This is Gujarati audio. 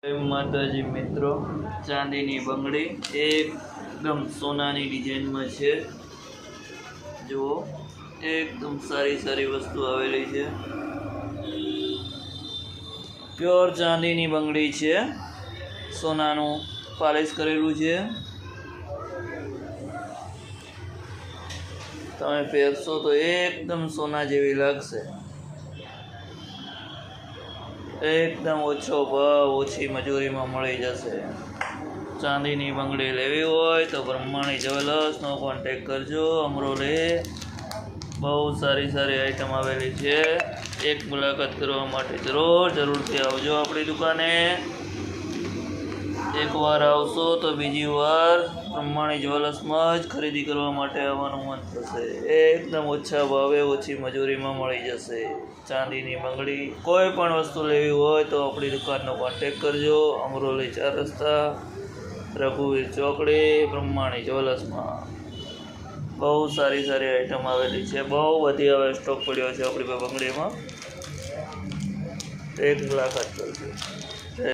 જય માતાજી મિત્રો, ચાંદીની બંગડી એકદમ સોનાની ડિઝાઇનમાં છે। જુઓ, એકદમ સારી વસ્તુ આવેલી છે। પ્યોર ચાંદીની બંગડી છે, સોનાનું પાલિશ કરેલું છે। તમે પહેરશો તો એકદમ સોના જેવી લાગશે। એકદમ ઓછો ભાવ, ઓછી મજૂરીમાં મળી જશે। ચાંદીની બંગડી લેવી હોય તો બ્રહ્માણી જ્વેલર્સનો કોન્ટેક કરજો। અમરોલી બહુ સારી આઈટમ આવેલી છે। એક મુલાકાત કરવા માટે જરૂરથી આવજો આપણી દુકાને। એકવાર આવશો તો બીજી વાર બ્રહ્માણી જ્વેલર્સમાં જ ખરીદી કરવા માટે આવવાનું મન થશે। એકદમ ઓછા ભાવે, ઓછી મજૂરીમાં મળી જશે। ચાંદીની બંગડી કોઈ પણ વસ્તુ લેવી હોય તો આપણી દુકાનનો કોન્ટેક કરજો। અમરોલી 4 રસ્તા, રઘુવીર ચોકડી, બ્રહ્માણી જ્વેલર્સમાં બહુ સારી આઈટમ આવેલી છે। બહુ બધી હવે સ્ટોક પડ્યો છે આપણી બંગડીમાં, એક મુલાકાત કરજો।